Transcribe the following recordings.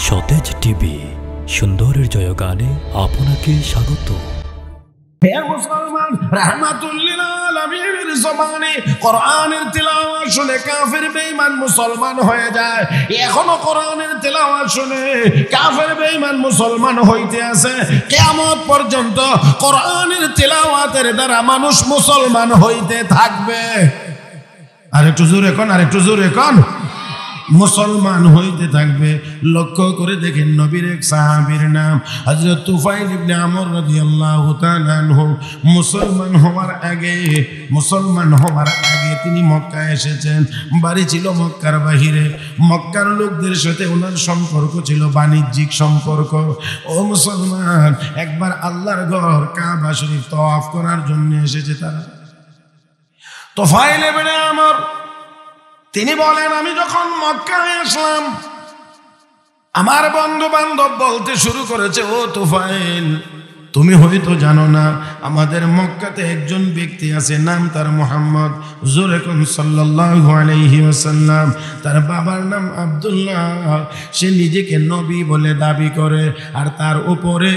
সতেজ টিভি সুন্দরের জয়গানে আপনাকে স্বাগত। হে মুসলমান, রাহমাতুল লিল আলামিনের জবানে কোরআনের তিলাওয়াত শুনে কাফের বেঈমান মুসলমান হয়ে যায়। এখনো কোরআনের তিলাওয়াত শুনে কাফের বেঈমান মুসলমান হইতে আছে। কিয়ামত পর্যন্ত কোরআনের তিলাওয়াতের দ্বারা মানুষ মুসলমান হইতে থাকবে। আরেকটু জোরে কোন, আরেকটু জোরে কোন। মুসলমান হইতে থাকবে। লক্ষ্য করে দেখেন, নবীর এক সাহাবীর নাম হযরত তুফাইল ইবনে আমর রাদিয়াল্লাহু তাআলা আনহু মুসলমান হওয়ার আগে তিনি মক্কায় এসেছেন। বাড়ি ছিল মক্কার বাহিরে। মক্কার লোকদের সাথে ওনার সম্পর্ক ছিল বাণিজ্যিক সম্পর্ক। ও মুসলমান, একবার আল্লাহর ঘর কাবা শরীফ তওয়াফ করার জন্য এসেছে তারা। তুফাইল ইবনে আমর তিনি বলেন, আমি যখন মক্কায় আসলাম আমার বন্ধু বান্ধব বলতে শুরু করেছে, ও তুফাইল, তুমি হয়তো জানো না আমাদের মক্কাতে একজন ব্যক্তি আছে, নাম তার মুহাম্মদ, জোরে কোন সাল্লাল্লাহু আলাইহি ওয়াসাল্লাম। তার বাবার নাম আব্দুল্লাহ। সে নিজেকে নবী বলে দাবি করে, আর তার উপরে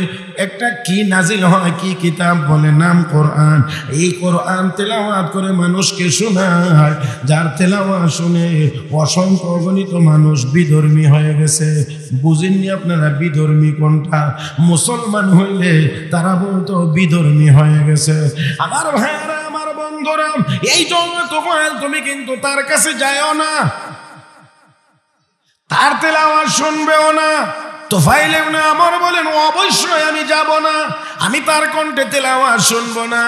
একটা কি নাজিল হয়, কি কিতাব বলে, নাম কোরআন। এই কোরআন তেলাওয়াত করে মানুষকে শোনায়, যার তেলাওয়াত শুনে অসংখ্য অগণিত মানুষ বিধর্মী হয়ে গেছে। বুঝেননি আপনারা বিধর্মী কোনটা? মুসলমান হইলে তারা বলতো বিধর্মী হয়ে গেছে। আমার ভাইরা, আমার বন্ধুরা, এই জন্য তুফাইল তুমি কিন্তু তার কাছে যাইও না, তার তেলাওয়াত শুনবেও না। তুফাইল ইবনে আমর বলেন, অবশ্যই আমি যাব না, আমি তার কণ্ঠে তেলাওয়াত শুনবো না।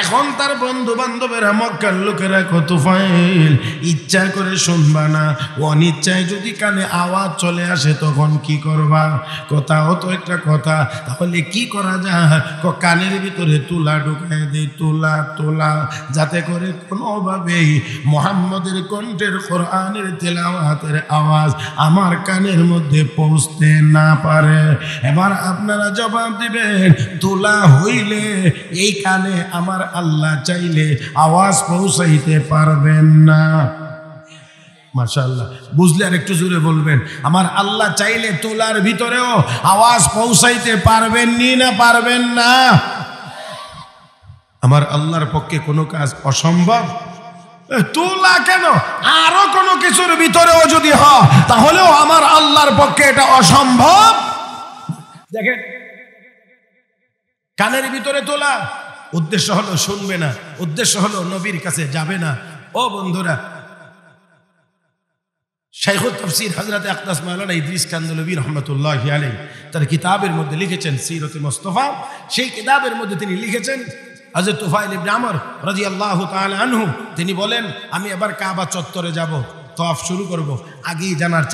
এখন তার বন্ধু বান্ধবেরা মক্কার লোকেরা কত, তুফাইল ইচ্ছা করে শুনবা না, অনিচ্ছায় যদি কানে আওয়াজ চলে আসে তখন কি করবা? কথাও তো একটা কথা, তাহলে কি করা যায়? কানের ভিতরে তুলা ঢুকায় দেই, তুলা, যাতে করে কোনোভাবেই মুহাম্মদের কণ্ঠের কোরআনের তেলাওয়াতের আওয়াজ আমার কানের মধ্যে পৌঁছতে না পারে। এবার আপনারা জবাব দিবেন, তুলা হইলে এই কানে আমার আল্লাহ চাইলে আওয়াজ পৌঁছাইতে পারবেন না। মাশাআল্লাহ, বুঝলে আর একটু জোরে বলবেন, আমার আল্লাহ চাইলে তুলার ভিতরেও আওয়াজ পৌঁছাইতে পারবেন না পারবেন না? আমার আল্লাহর পক্ষে কোনো কাজ অসম্ভব? তুলা কেন, আরো কোনো কিছুর ভিতরেও যদি হয় তাহলেও আমার আল্লাহর পক্ষে এটা অসম্ভব। দেখেন, কানের ভিতরে তোলা, উদ্দেশ্য হলো শুনবে না, উদ্দেশ্য হলো নবীর কাছে যাবে না। ও বন্ধুরা, শাইখুত তাফসীর হযরত আকদাস মাওলানা ইদ্রিস কান্দলবী রাহমাতুল্লাহি আলাইহি তার কিতাবের মধ্যে লিখেছেন সিরাতে মুস্তাফা। সেই কিতাবের মধ্যে তিনি লিখেছেন, হযরত তুফাইল ইবনে আমর রাদিয়াল্লাহু তাআলা আনহু তিনি বলেন, আমি এবার কাবা চত্বরে যাব, তওয়াফ শুরু করব। আগেই জানার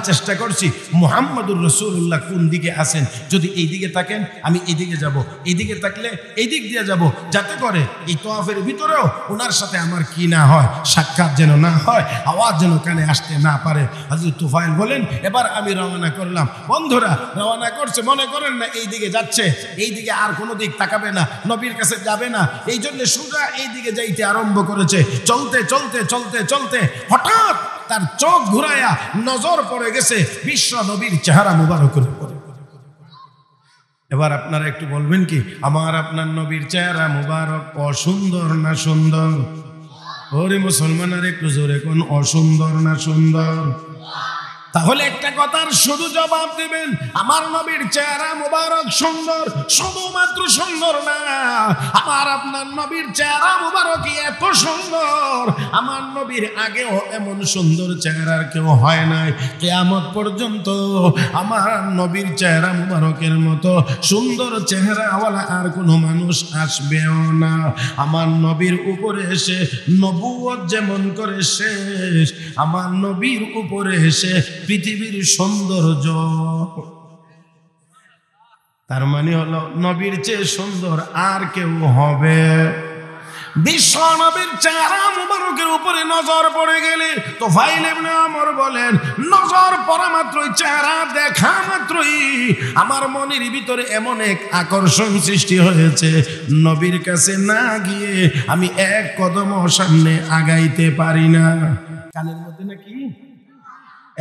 চেষ্টা করছি মুহাম্মদুর রাসূলুল্লাহ কোন দিকে আছেন। যদি এই দিকে থাকেন আমি এই দিকে যাব, এই দিকে থাকলে এই দিক দিয়ে যাব, যাতে করে এই তওয়াফের ভিতরেও ওনার সাথে আমার কি না হয়, সাক্ষাৎ যেন না হয়, আওয়াজ যেন কানে আসতে না পারে। হযরত তুফাইল বলেন, এবার আমি রওনা করলাম। বন্ধুরা, রওনা করছে, মনে করেন না এই দিকে যাচ্ছে, এই দিকে আর কোনো দিক তাকাবে না, নবীর কাছে যাবে না, এই জন্য সোজা এই দিকে যাইতে আরম্ভ করেছে। চলতে হঠাৎ তার চোখ ঘুরায়া নজর পড়ে গেছে বিশ্ব নবীর চেহারা মুবারকের উপরে। এবার আপনারা একটু বলবেন কি, আমার আপনার নবীর চেহারা মুবারক অসুন্দর না সুন্দর? ওরে মুসলমান, আর একটু জোরে কোন, অসুন্দর না সুন্দর? তাহলে একটা কথার শুধু জবাব দিবেন, আমার নবীর চেহারা মুবারক সুন্দর, শুধুমাত্র সুন্দর না, আমার আপনার নবীর চেহারা মুবারক এত সুন্দর, আমার নবীর আগেও এমন সুন্দর চেহারার কেউ হয় নাই। কিয়ামত পর্যন্ত আমার নবীর চেহারা মুবারকের মতো সুন্দর চেহারাওয়ালা আর কোনো মানুষ আসবেও না। আমার নবীর উপরে এসে নবুয়ত যেমন করে শেষ, আমার নবীর উপরে এসে পৃথিবীর সৌন্দর্য। তার মানে হলো নবীর চেয়ে সুন্দর আর কেউ হবে? বিশ্ব নবীর চেহারা মুবারকের উপরে নজর পড়ে গেলে তুফাইল ইবনে আমর বলেন, নজর পড়া মাত্রই, চেহারা দেখা মাত্রই আমার মনের ভিতরে এমন এক আকর্ষণ সৃষ্টি হয়েছে, নবীর কাছে না গিয়ে আমি এক কদম সামনে আগাইতে পারি না। কানের মধ্যে নাকি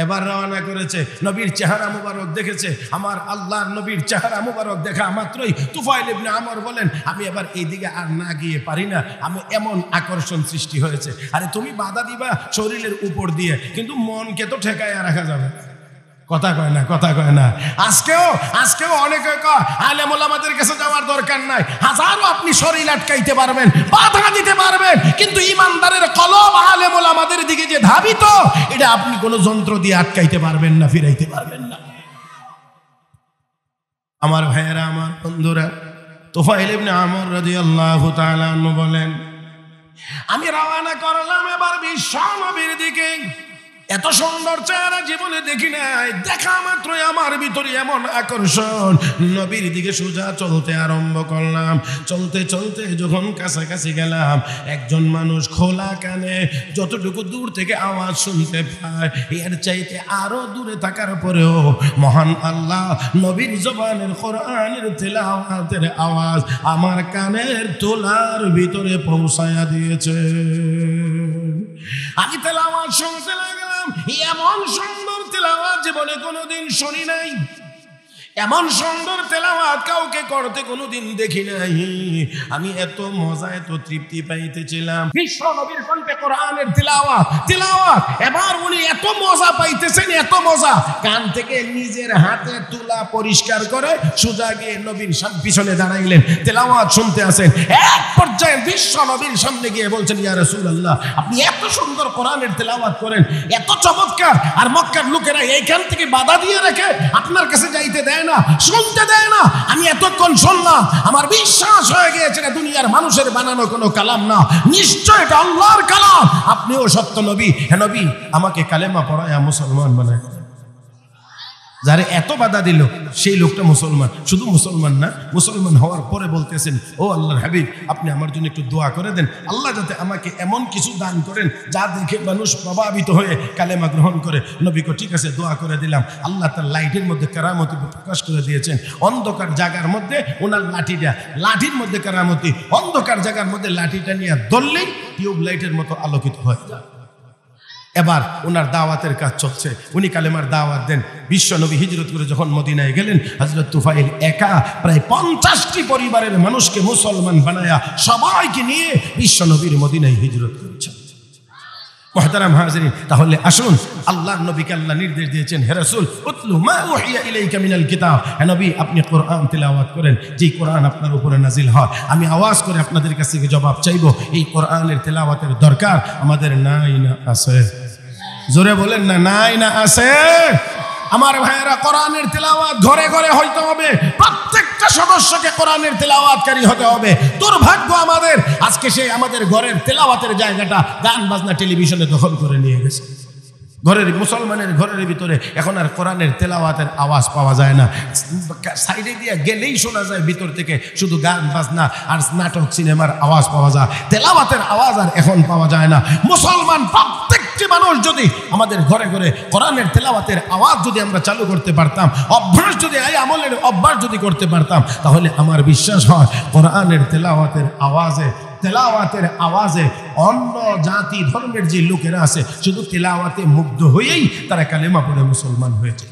এবার রওনা করেছে, নবীর চেহারা মুবারক দেখেছে। আমার আল্লাহর নবীর চেহারা মুবারক দেখা মাত্রই তুফাইল ইবনে আমর বলেন, আমি এবার এইদিকে আর না গিয়ে পারি না, আমি এমন আকর্ষণ সৃষ্টি হয়েছে। আরে তুমি বাধা দিবা শরীরের উপর দিয়ে, কিন্তু মনকে তো ঠেকায় রাখা যাবে। কথা কয় না, কথা কয় না। আজকেও অনেকে কয় আলেম ওলামাদের কাছে যাওয়ার দরকার নাই, হাজারো আপনি শরীর আটকাইতে পারবেন, বাধা দিতে পারবেন, কিন্তু ইমানদারের কলব আলেম ওলামাদের দিকে যে ধাবিত, এটা আপনি কোনো যন্ত্র দিয়ে আটকাইতে পারবেন না, ফিরাইতে পারবেন না। আমার ভাইয়েরা, আমার বন্ধুরা, তুফাইল ইবনে আমর রাদিয়াল্লাহু তাআলা আনহু বলেন, আমি রওনা করলাম এবার বিশ্ব নবীর দিকে। এত সুন্দর চেহারা জীবনে দেখি নাই, দেখা মাত্রই আমার ভিতরে এমন আকর্ষণ, নবীর দিকে সোজা চলতে আরম্ভ করলাম। চলতে চলতে যখন কাছাকাছি গেলাম, একজন মানুষ খোলা কানে যতটুকু দূর থেকে আওয়াজ শুনতে পায়, এর চাইতে আরো দূরে থাকার পরেও মহান আল্লাহ নবীর জবানের কোরআনের তেলাওয়াতের আওয়াজ আমার কানের তোলার ভিতরে পৌঁছায়া দিয়েছে। আমি তেলাওয়াত শুনতে লাগলাম, এমন সুন্দর তেলাওয়াত জীবনে কোনোদিন শুনি নাই, এমন সুন্দর তেলাওয়াত কাউকে করতে কোনোদিন দেখি নাই। আমি এত মজা, এত তৃপ্তি পাইতেছিলাম। বিশ্ব নবীর কণ্ঠে কোরআনের তিলাওয়াত। এবার উনি এত মজা পাইতেছেন, এত মজা, কান থেকে নিজের হাতে তুলা পরিষ্কার করে সোজা গিয়ে নবীর পিছনে দাঁড়াইলেন, তেলাওয়াত শুনতে আছেন। এক পর্যায়ে বিশ্ব নবীর সামনে গিয়ে বলছেন, ইয়া রাসূলুল্লাহ, আপনি এত সুন্দর কোরআনের তেলাওয়াত করেন, এত চমৎকার, আর মক্কার লোকেরা এইখান থেকে বাধা দিয়ে রেখে আপনার কাছে যাইতে দেয় না, শুনতে দেয় না। আমি এতক্ষণ শুনলাম, আমার বিশ্বাস হয়ে গিয়েছে এটা দুনিয়ার মানুষের বানানো কোনো কালাম না, নিশ্চয় এটা আল্লাহর কালাম। আপনিও সত্য নবী। হ্যাঁ নবী, আমাকে কালেমা পড়ায়া মুসলমান বানায়। যারে এত বাধা দিল সেই লোকটা মুসলমান। শুধু মুসলমান না, মুসলমান হওয়ার পরে বলতেছেন, ও আল্লাহর হাবিব, আপনি আমার জন্য একটু দোয়া করে দেন, আল্লাহ যাতে আমাকে এমন কিছু দান করেন যা দেখে মানুষ প্রভাবিত হয়ে কালেমা গ্রহণ করে। নবীকে ঠিক আছে, দোয়া করে দিলাম। আল্লাহ তার লাইটের মধ্যে কারামতি প্রকাশ করে দিয়েছেন। অন্ধকার জায়গার মধ্যে ওনার লাঠির মধ্যে কারামতি, অন্ধকার জায়গার মধ্যে লাঠিটা নিয়ে ধরলেই টিউব লাইটের মতো আলোকিত হয়ে যায়। এবার ওনার দাওয়াতের কাজ চলছে, উনি কালেমার দাওয়াত দেন। বিশ্ব নবী হিজরত করে যখন মদিনায় গেলেন, হযরত তুফাইল একা প্রায় 50টি পরিবারের মানুষকে মুসলমান বানায়া সবাইকে নিয়ে বিশ্ব নবীর মদিনায় হিজরত করেছেন। মুহতারাম হাজিরিন, তাহলে আসুন, আল্লাহর নবীকে আল্লাহ নির্দেশ দিয়েছেন, হে রাসূল, উতলু মা উহিয়া ইলাইকা মিনাল কিতাব, হে নবী আপনি কোরআন তেলাওয়াত করেন, যেই কোরআন আপনার উপরে নাজিল হয়। আমি আওয়াজ করে আপনাদের কাছ থেকে জবাব চাইবো, এই কোরআনের তেলাওয়াতের দরকার আমাদের নাই না আছে? জোরে বলেন না, নাই না আছে? আমার ভাইয়েরা, কোরআনের তেলাওয়াত ঘরে ঘরে হইতে হবে, প্রত্যেকটা সদস্যকে কোরআনের তেলাওয়াতকারী হতে হবে। দুর্ভাগ্য আমাদের, আজকে সে আমাদের ঘরের তেলাওয়াতের জায়গাটা গান বাজনা টেলিভিশনে দখল করে নিয়ে গেছে। মুসলমানের ঘরের ভিতরে এখন আর কোরআনের তেলাওয়াতের আওয়াজ পাওয়া যায় না। সাইডে দিয়ে গেলেই শোনা যায় ভিতর থেকে শুধু গান বাজনা আর নাটক সিনেমার আওয়াজ পাওয়া যায়, তেলাওয়াতের আওয়াজ আর এখন পাওয়া যায় না। মুসলমান প্রত্যেকটি মানুষ যদি আমাদের ঘরে ঘরে কোরআনের তেলাওয়াতের আওয়াজ যদি আমরা চালু করতে পারতাম, অভ্যাস যদি এই আমলের অভ্যাস যদি করতে পারতাম, তাহলে আমার বিশ্বাস হয় কোরআনের তেলাওয়াতের আওয়াজে অন্য জাতি ধর্মের যে লোকেরা আছে শুধু তেলাওয়াতে মুগ্ধ হয়েই তারা কালেমা পড়ে মুসলমান হয়েছে।